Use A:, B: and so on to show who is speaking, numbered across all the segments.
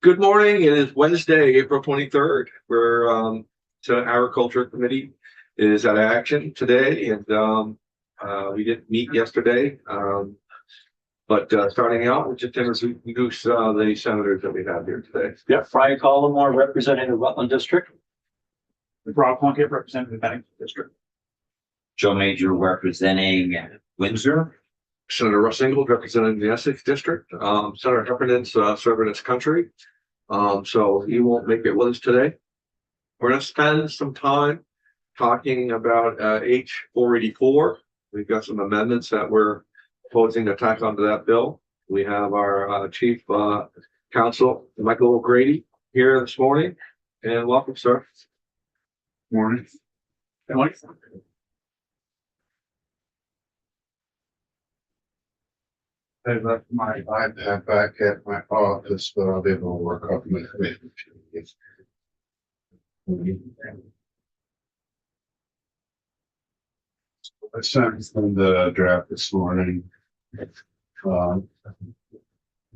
A: Good morning. It is Wednesday, April 23rd. The Agriculture Committee is at action today, and we didn't meet yesterday. But starting out, we'll just introduce the senators that we have here today.
B: Yep, Brian Collmore representing the Rutland District.
C: Rob Plunkett representing the Bennington District.
D: Joe Major representing Windsor.
A: Senator Russ Ingalls representing the Essex District. Senator Heffernan serving his country. So he won't make it with us today. We're going to spend some time talking about H 484. We've got some amendments that we're proposing to tack onto that bill. We have our Chief Counsel, Michael O'Grady, here this morning. And welcome, sir.
C: Morning. Good morning.
E: I left my iPad back at my office, but I'll be able to work off my commitment. I sent from the draft this morning.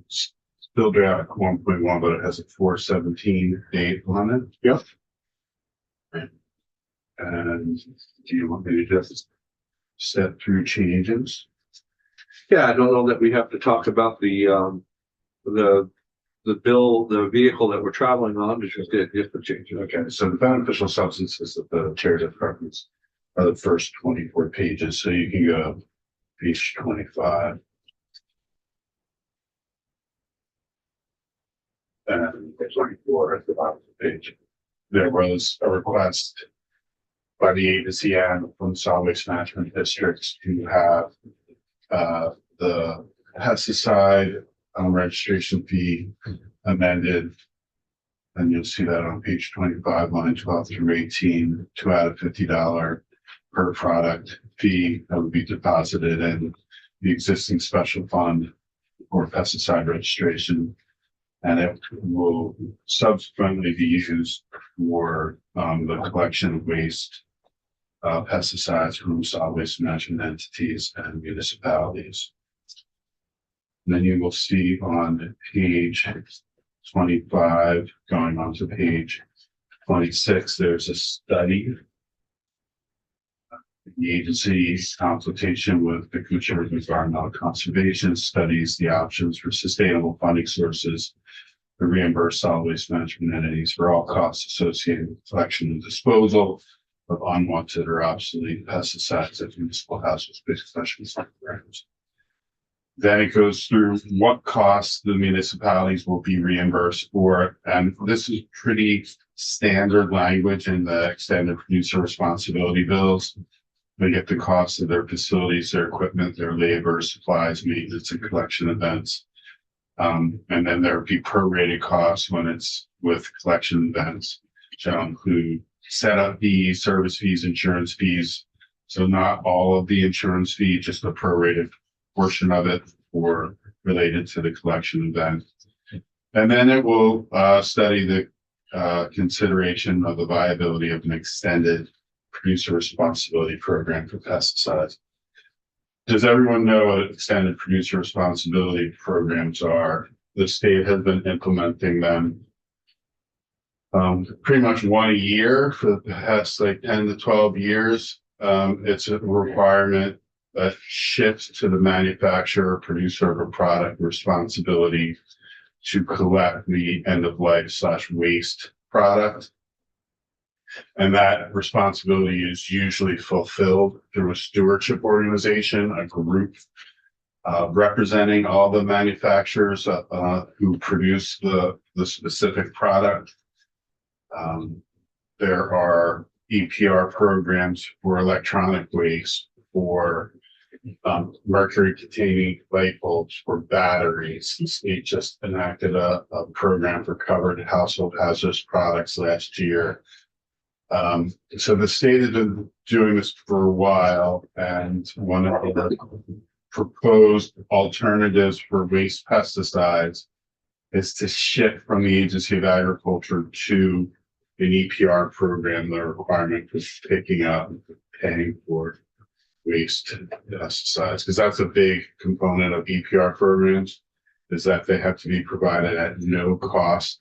E: Still draft 1.1, but it has a 417 date on it.
C: Yep.
E: And do you want me to just step through changes?
A: Yeah, I don't know that we have to talk about the bill, the vehicle that we're traveling on, just the change.
E: Okay, so the beneficial substances of the chair departments are the first 24 pages, so you can go page 25. And 24 at the bottom of the page. There was a request by the agency and from solid waste management districts to have the pesticide registration fee amended. And you'll see that on page 25, line 12 through 18, to add a $50 per product fee that would be deposited in the existing special fund for pesticide registration. And it will subsequently be used for the collection of waste pesticides from solid waste management entities and municipalities. And then you will see on page 25, going on to page 26, there's a study. The agency's consultation with the Commissioner of Environmental Conservation studies the options for sustainable funding sources to reimburse solid waste management entities for all costs associated with collection and disposal of unwanted or obsolete pesticides at municipal hazardous collection programs. Then it goes through what costs the municipalities will be reimbursed for. And this is pretty standard language in the extended producer responsibility bills. They get the cost of their facilities, their equipment, their labor, supplies, maintenance, and collection events. And then there would be prorated costs when it's with collection events, which include setup fees, service fees, insurance fees. So not all of the insurance fee, just a prorated portion of it or related to the collection event. And then it will study the consideration of the viability of an extended producer responsibility program for pesticides. Does everyone know what extended producer responsibility programs are? The state has been implementing them pretty much one a year for the past like 10 to 12 years. It's a requirement that shifts to the manufacturer or producer of a product responsibility to collect the end of life / waste product. And that responsibility is usually fulfilled through a stewardship organization, a group representing all the manufacturers who produce the specific product. There are EPR programs for electronic waste, for mercury containing light bulbs, for batteries. The state just enacted a program for covered household hazardous products last year. So the state has been doing this for a while, and one of the proposed alternatives for waste pesticides is to shift from the Agency of Agriculture to an EPR program, the requirement for picking up and paying for waste pesticides, because that's a big component of EPR programs, is that they have to be provided at no cost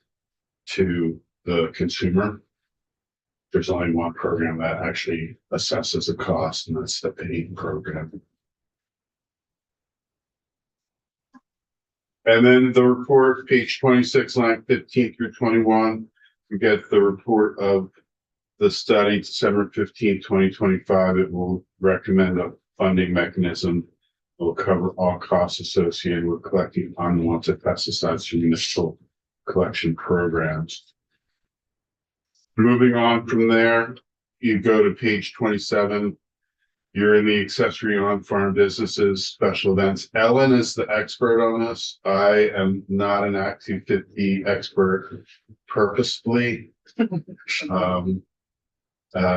E: to the consumer. There's only one program that actually assesses a cost, and that's the paid program. And then the report, page 26, line 15 through 21, you get the report of the study, December 15, 2025. It will recommend a funding mechanism that will cover all costs associated with collecting unwanted pesticides through municipal collection programs. Moving on from there, you go to page 27. You're in the accessory on-farm businesses, special events. Ellen is the expert on this. I am not an Act 250 expert purposefully.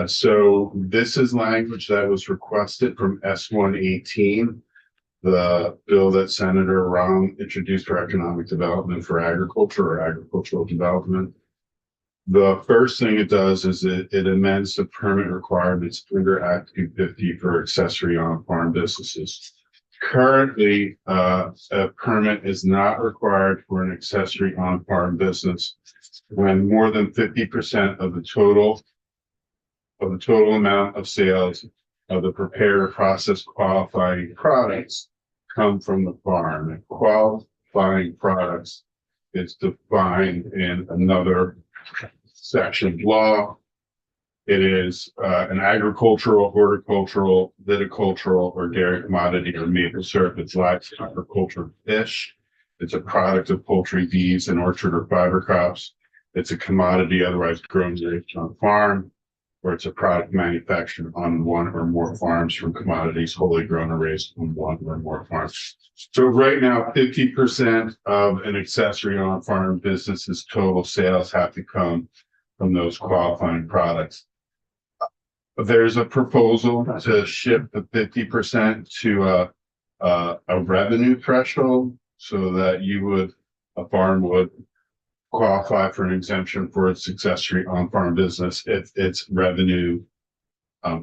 E: So this is language that was requested from S118, the bill that Senator Rahm introduced for economic development for agriculture or agricultural development. The first thing it does is it amends the permit requirements under Act 250 for accessory on-farm businesses. Currently, a permit is not required for an accessory on-farm business when more than 50% of the total amount of sales of the prepared or processed qualifying products come from the farm. And qualifying products is defined in another section of law. It is an agricultural, horticultural, viticultural, or dairy commodity or maple syrup. It's livestock or cultured fish. It's a product of poultry, bees, and orchard or fiber crops. It's a commodity otherwise grown and raised on farm, or it's a product manufactured on one or more farms from commodities wholly grown or raised on one or more farms. So right now, 50% of an accessory on-farm business's total sales have to come from those qualifying products. There's a proposal to shift the 50% to a revenue threshold so that a farm would qualify for an exemption for its accessory on-farm business if its revenue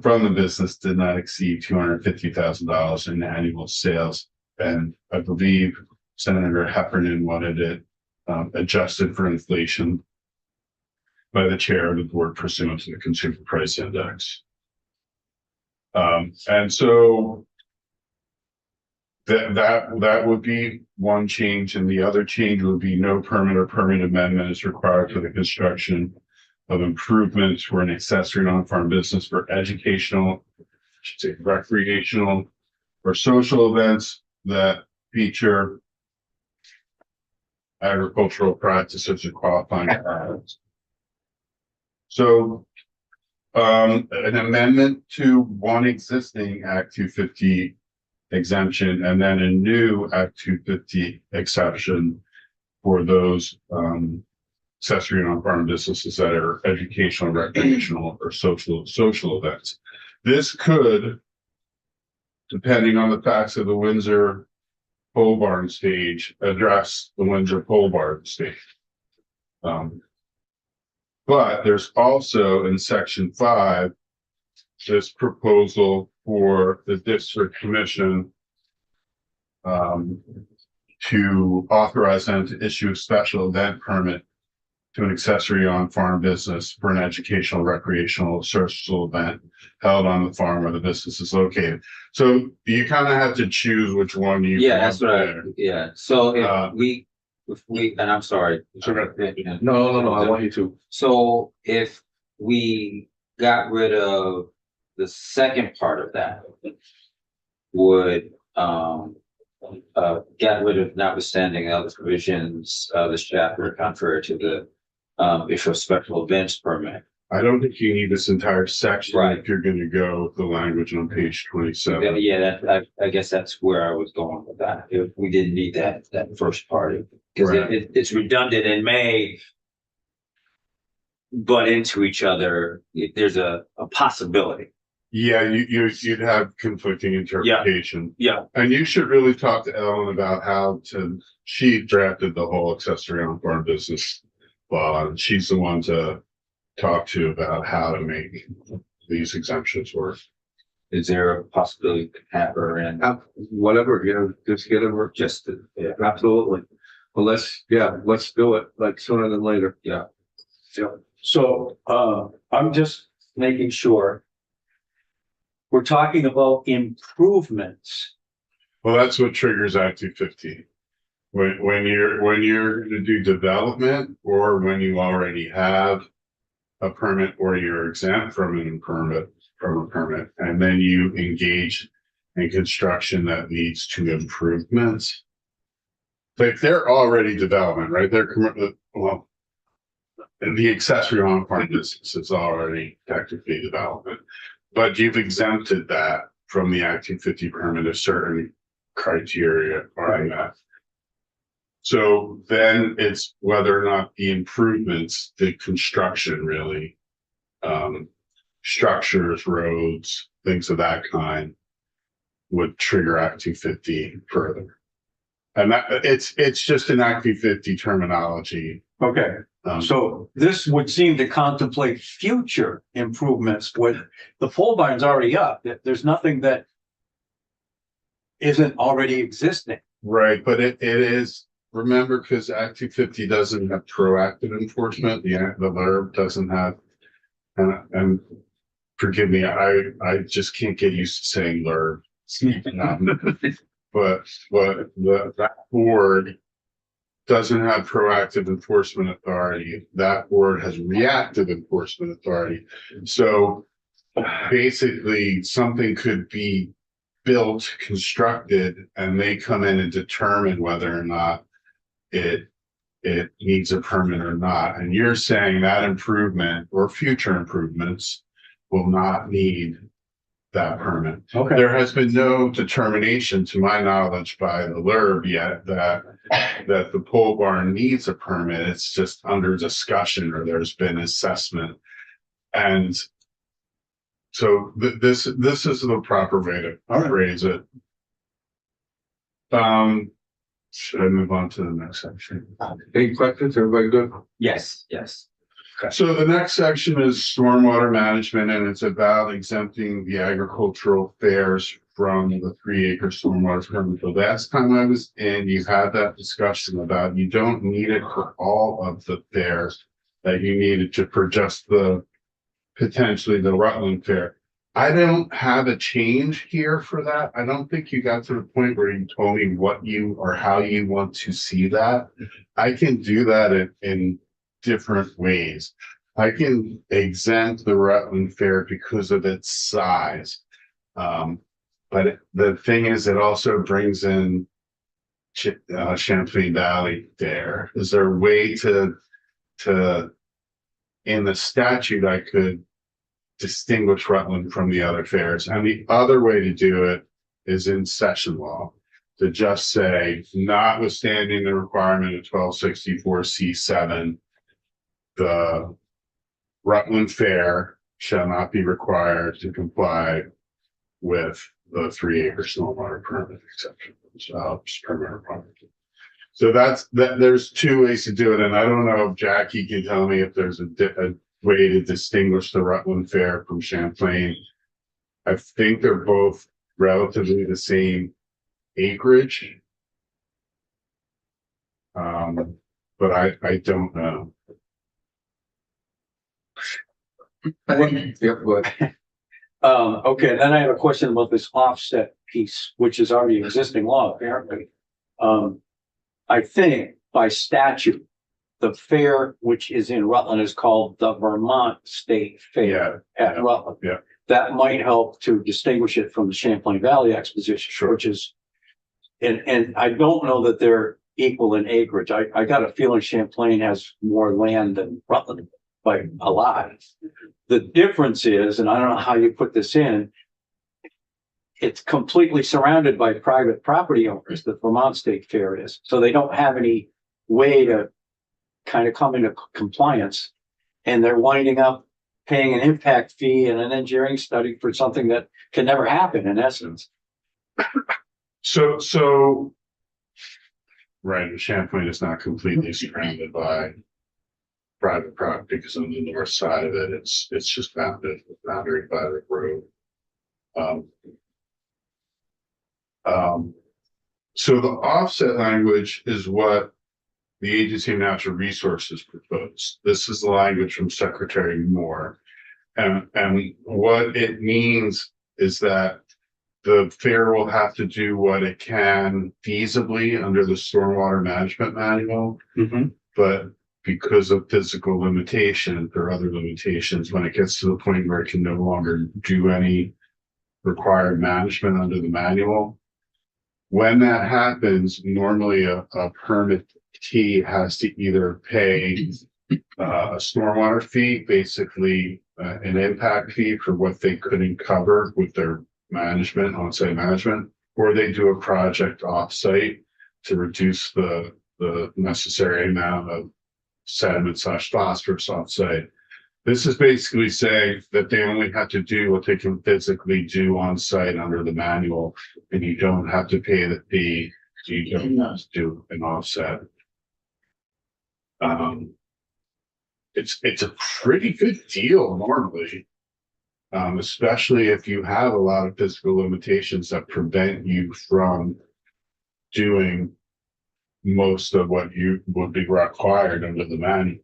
E: from the business did not exceed $250,000 in annual sales. And I believe Senator Heffernan wanted it adjusted for inflation by the chair of the board pursuant to the Consumer Price Index. And so that would be one change, and the other change would be no permit or permit amendment is required for the construction of improvements for an accessory on-farm business for educational, recreational, or social events that feature agricultural practices or qualifying products. So an amendment to one existing Act 250 exemption and then a new Act 250 exception for those accessory on-farm businesses that are educational, recreational, or social events. This could, depending on the facts of the Windsor pole barn stage, address the Windsor pole barn stage. But there's also in section 5, this proposal for the district commission to authorize them to issue a special event permit to an accessory on-farm business for an educational, recreational, or social event held on the farm where the business is located. So you kind of have to choose which one you
D: Yeah,
E: want
D: that's what
E: there.
D: yeah. So
E: Uh,
D: if we, and I'm sorry.
A: No, I want you to.
D: So if we got rid of the second part of that, would get rid of notwithstanding other provisions of this chapter contrary to the issue of special events permit.
E: I don't think you need this entire section
D: Right.
E: if you're going to go with the language on page 27.
D: Yeah, I guess that's where I was going with that. If we didn't need that first part, because
E: Right.
D: it's redundant and may butt into each other. There's a possibility.
E: Yeah, you'd have conflicting interpretation.
D: Yeah.
E: And you should really talk to Ellen about she drafted the whole accessory on farm business law, and she's the one to talk to about how to make these exemptions work.
D: Is there a possibility to have her in
A: Whatever, just get it,
D: just
A: absolutely. Well, let's do it like sooner than later.
D: Yeah.
B: So, I'm just making sure. We're talking about improvements.
E: Well, that's what triggers Act 250. When you're gonna do development or when you already have a permit or you're exempt from a permit, and then you engage in construction that leads to improvements. Like they're already development, right? Well, the accessory on farm business is already technically development, but you've exempted that from the Act 250 permit if certain criteria are met. So then it's whether or not the improvements, the construction really, structures, roads, things of that kind would trigger Act 250 further. And that it's just an Act 250 terminology.
B: Okay, so this would seem to contemplate future improvements with the pole barn's already up. There's nothing that isn't already existing.
E: Right, but it is, remember, because Act 250 doesn't have proactive enforcement, the LURB doesn't have, and forgive me, I just can't get used to saying LURB. But that board doesn't have proactive enforcement authority. That board has reactive enforcement authority. So basically, something could be built, constructed, and they come in and determine whether or not it needs a permit or not. And you're saying that improvement or future improvements will not need that permit.
B: Okay.
E: There has been no determination, to my knowledge, by the LURB yet that the pole barn needs a permit. It's just under discussion, or there's been assessment. And so this is the proper way to phrase it. Should I move on to the next section?
A: Any questions? Everybody good?
D: Yes, yes.
E: So the next section is stormwater management, and it's about exempting the agricultural fairs from the 3-acre stormwater permit. The last time I was in, you had that discussion about you don't need it for all of the fairs, that you needed to for just potentially the Rutland Fair. I don't have a change here for that. I don't think you got to the point where you told me what you or how you want to see that. I can do that in different ways. I can exempt the Rutland Fair because of its size. But the thing is, it also brings in Champlain Valley Fair. Is there a way to in the statute, I could distinguish Rutland from the other fairs? And the other way to do it is in session law, to just say, notwithstanding the requirement of 1264C7, the Rutland Fair shall not be required to comply with the 3-acre stormwater permit exception. Permit requirement. So there's two ways to do it, and I don't know if Jackie can tell me if there's a way to distinguish the Rutland Fair from Champlain. I think they're both relatively the same acreage. But I don't know.
A: I think, yeah, go ahead.
B: Okay, then I have a question about this offset piece, which is already existing law, apparently. I think by statute, the fair which is in Rutland is called the Vermont State Fair at Rutland.
E: Yeah.
B: That might help to distinguish it from the Champlain Valley Exposition, which is, and I don't know that they're equal in acreage. I got a feeling Champlain has more land than Rutland by a lot. The difference is, and I don't know how you put this in, it's completely surrounded by private property owners, the Vermont State Fair is. So they don't have any way to kind of come into compliance, and they're winding up paying an impact fee and an engineering study for something that can never happen in essence.
E: So right, Champlain is not completely surrounded by private property, because on the north side of it, it's just bounded by the road. So the offset language is what the Agency of Natural Resources proposed. This is the language from Secretary Moore. And what it means is that the fair will have to do what it can feasibly under the Stormwater Management Manual, but because of physical limitations or other limitations, when it gets to the point where it can no longer do any required management under the manual, when that happens, normally a permittee has to either pay a stormwater fee, basically an impact fee for what they couldn't cover with their management, on-site management, or they do a project off-site to reduce the necessary amount of sediment / phosphorus off-site. This is basically saying that they only have to do what they can physically do on-site under the manual, and you don't have to pay the fee, so you don't have to do an offset. It's a pretty good deal normally. Especially if you have a lot of physical limitations that prevent you from doing most of what you would be required under the manual.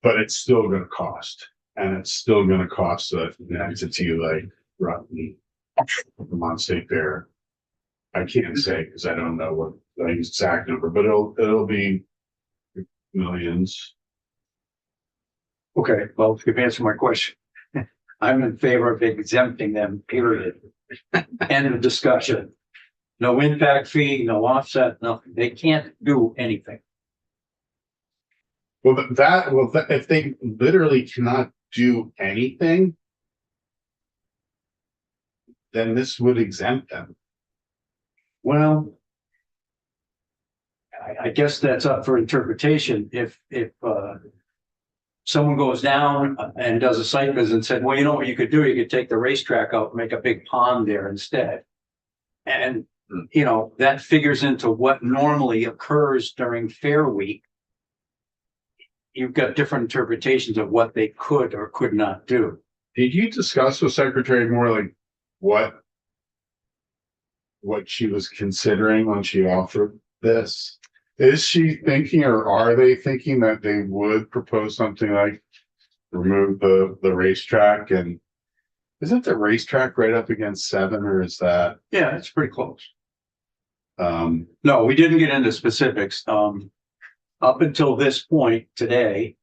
E: But it's still going to cost, and it's still going to cost an entity like Rutland, Vermont State Fair. I can't say because I don't know what the exact number, but it'll be millions.
B: Okay, well, you've answered my question. I'm in favor of exempting them, period. End of discussion. No impact fee, no offset, nothing. They can't do anything.
E: Well, if they literally cannot do anything, then this would exempt them.
B: Well, I guess that's up for interpretation. If someone goes down and does a site visit and said, well, you know what you could do? You could take the racetrack out and make a big pond there instead. And, you know, that figures into what normally occurs during Fair Week. You've got different interpretations of what they could or could not do.
E: Did you discuss with Secretary Moore, like what she was considering when she offered this? Is she thinking, or are they thinking that they would propose something like remove the racetrack? And isn't the racetrack right up against 7, or is that?
B: Yeah, it's pretty close. No, we didn't get into specifics. Up until this point today,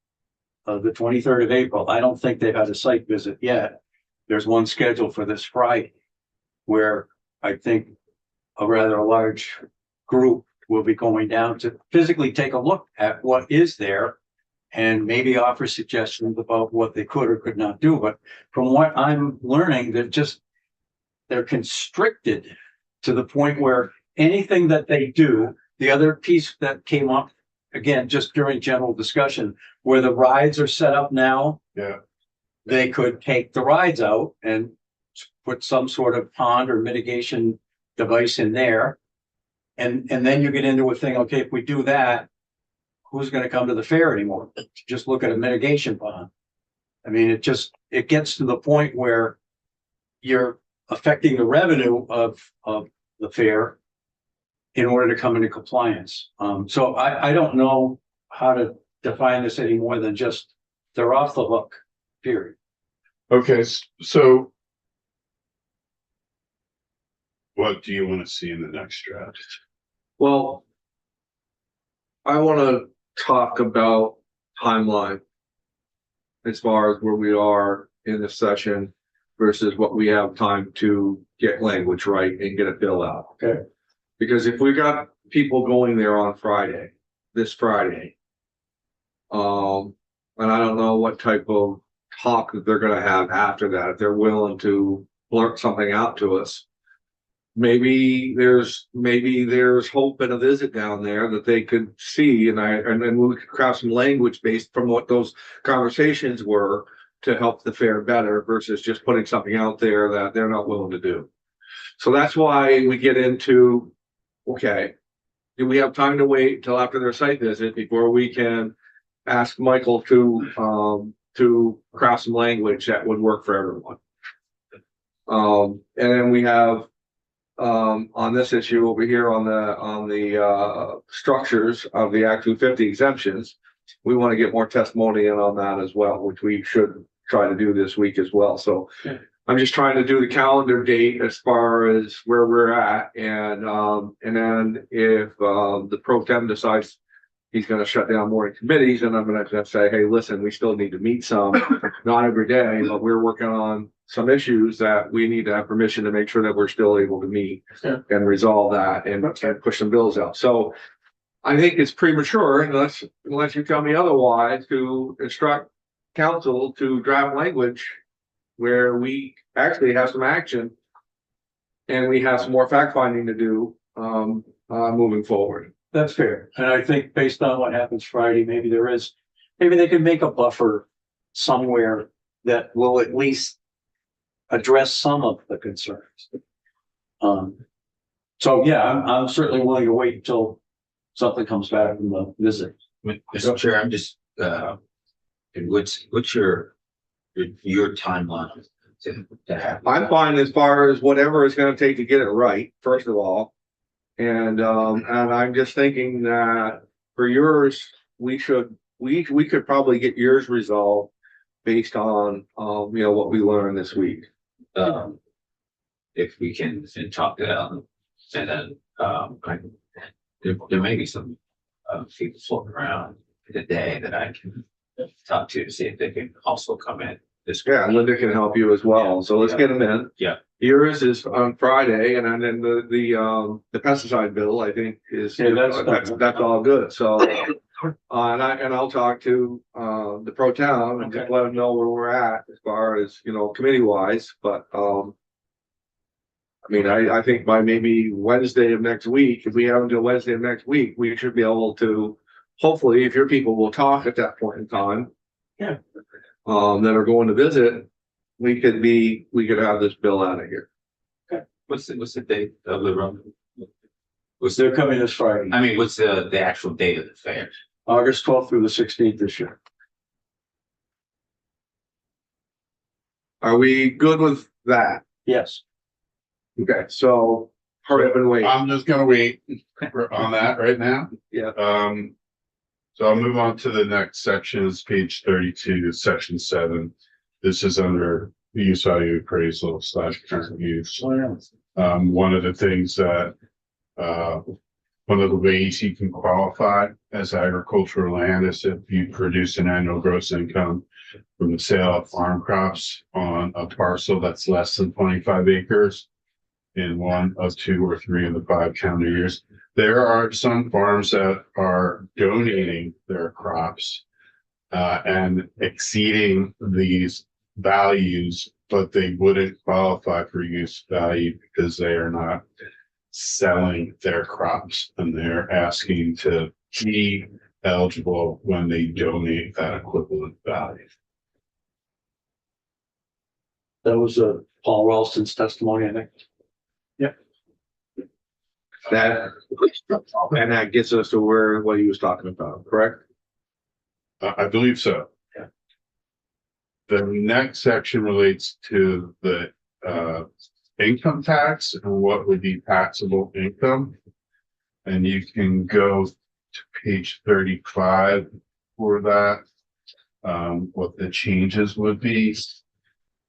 B: the 23rd of April, I don't think they've had a site visit yet. There's one scheduled for this Friday where I think a rather large group will be going down to physically take a look at what is there and maybe offer suggestions about what they could or could not do. But from what I'm learning, they're constricted to the point where anything that they do, the other piece that came up again, just during general discussion, where the rides are set up now,
E: Yeah.
B: they could take the rides out and put some sort of pond or mitigation device in there. And then you get into a thing, okay, if we do that, who's going to come to the fair anymore? Just look at a mitigation pond. I mean, it gets to the point where you're affecting the revenue of the fair in order to come into compliance. So I don't know how to define this any more than just they're off the hook, period.
E: Okay, so what do you want to see in the next draft?
A: Well, I want to talk about timeline as far as where we are in the session versus what we have time to get language right and get a bill out.
B: Okay.
A: Because if we got people going there on this Friday, and I don't know what type of talk that they're going to have after that, if they're willing to blurt something out to us. Maybe there's hope in a visit down there that they could see, and then we could craft some language based from what those conversations were to help the fair better versus just putting something out there that they're not willing to do. So that's why we get into, okay, do we have time to wait till after their site visit before we can ask Michael to craft some language that would work for everyone? And then we have on this issue over here on the structures of the Act 250 exemptions. We want to get more testimony in on that as well, which we should try to do this week as well. So
B: Yeah.
A: I'm just trying to do the calendar date as far as where we're at. And then if, the pro tem decides he's going to shut down more committees, and I'm going to say, hey, listen, we still need to meet some, not every day, but we're working on some issues that we need to have permission to make sure that we're still able to meet
B: Yeah.
A: and resolve that and push some bills out. So I think it's premature unless you tell me otherwise to instruct council to draft language where we actually have some action and we have some more fact finding to do, moving forward.
B: That's fair. And I think based on what happens Friday, maybe they can make a buffer somewhere that will at least address some of the concerns. So yeah, I'm certainly willing to wait until something comes back from the visit.
D: Mr. Chair, I'm just, and what's your timeline to have?
A: I'm fine as far as whatever it's gonna take to get it right, first of all. And I'm just thinking that for yours, we could probably get yours resolved based on, what we learned this week.
D: If we can talk to them, and then, there may be some, people floating around today that I can talk to see if they can also come in this week.
A: Yeah, Linda can help you as well. So let's get them in.
D: Yeah.
A: Yours is on Friday, and then the pesticide bill, I think, is,
B: Yeah, that's
A: all good. So, and I'll talk to, the pro town and just let them know where we're at as far as, committee wise, but, I think by maybe Wednesday of next week, if we have until Wednesday of next week, we should be able to, hopefully, if your people will talk at that point in time.
B: Yeah.
A: That are going to visit, we could have this bill out of here.
D: What's the date of the run?
B: They're coming this Friday,
D: I mean, what's the actual date of the fair?
B: August 12th through the 16th this year.
A: Are we good with that?
B: Yes.
A: Okay, so hurry up and wait.
E: I'm just gonna wait on that right now.
A: Yeah.
E: So I'll move on to the next section, is page 32, section 7. This is under the use value appraisal / current use. One of the things that, one of the ways you can qualify as agricultural land is if you produce an annual gross income from the sale of farm crops on a parcel that's less than 25 acres in 1 of 2 or 3 of the 5 calendar years. There are some farms that are donating their crops and exceeding these values, but they wouldn't qualify for use value because they are not selling their crops, and they're asking to be eligible when they donate that equivalent value.
B: That was Paul Ralston's testimony, I think.
A: That gets us to what he was talking about, correct?
E: I believe so.
B: Yeah.
E: The next section relates to the income tax and what would be taxable income. And you can go to page 35 for that, what the changes would be.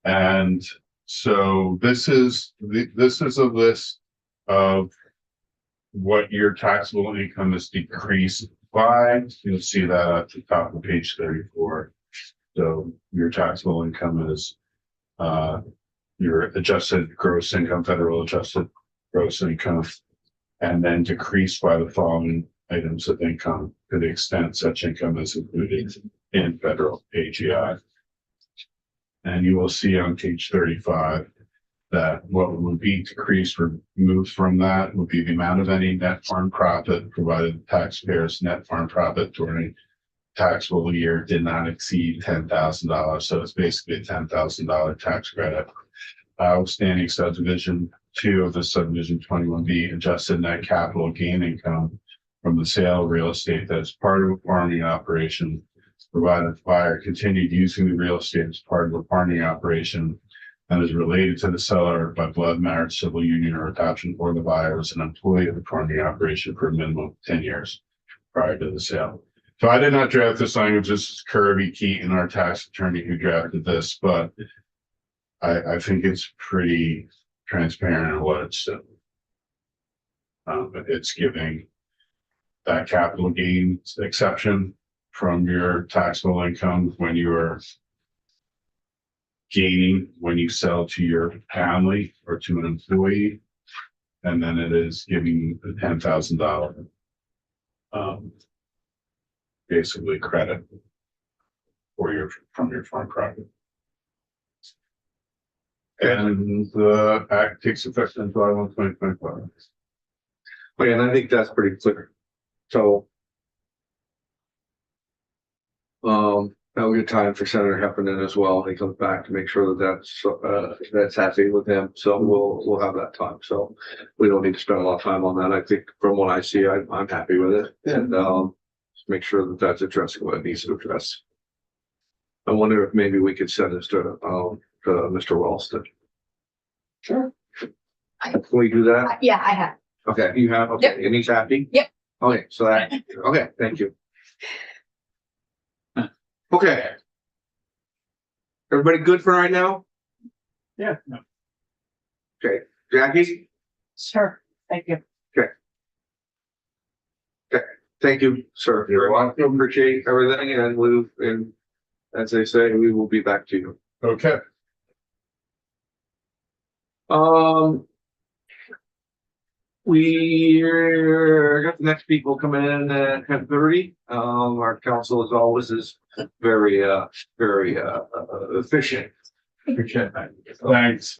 E: And so this is a list of what your taxable income is decreased by. You'll see that at the top of page 34. So your taxable income is your adjusted gross income, federal adjusted gross income, and then decreased by the following items of income to the extent such income is included in federal AGI. And you will see on page 35 that what would be decreased or removed from that would be the amount of any net farm profit provided the taxpayers' net farm profit during taxable year did not exceed $10,000. So it's basically a $10,000 tax credit. Outstanding subdivision 2 of the subdivision 21B adjusted net capital gain income from the sale of real estate that is part of a farming operation, provided the buyer continued using the real estate as part of a farming operation and is related to the seller by blood, marriage, civil union, or adoption, or the buyer is an employee of the farming operation for a minimum of 10 years prior to the sale. So I did not draft this language. This is Kirby Keaton, our tax attorney, who drafted this, but I think it's pretty transparent in what it's doing. It's giving that capital gain exception from your taxable income when you are gaining when you sell to your family or to an employee. And then it is giving the $10,000 basically credit for from your farm property. And the act takes effect on July 1, 2025.
A: Okay, and I think that's pretty clear. So. That'll be a time for Senator Heffernan as well. He comes back to make sure that that's happy with him. So we'll have that time. So we don't need to spend a lot of time on that. I think from what I see, I'm happy with it. And, just make sure that that's addressing what it needs to address. I wonder if maybe we could send this to Mr. Ralston.
F: Sure.
A: Can we do that?
F: Yeah, I have.
A: Okay, you have, okay, and he's happy?
F: Yep.
A: Okay, so that, okay, thank you. Okay. Everybody good for right now?
C: Yeah.
A: Okay, Jackie,
F: Sure. Thank you.
A: thank you, sir.
E: You're welcome.
A: Appreciate everything and as they say, we will be back to you.
E: Okay.
A: We got the next people coming in at 10:30. Our council as always is very efficient.
E: Okay. Thanks.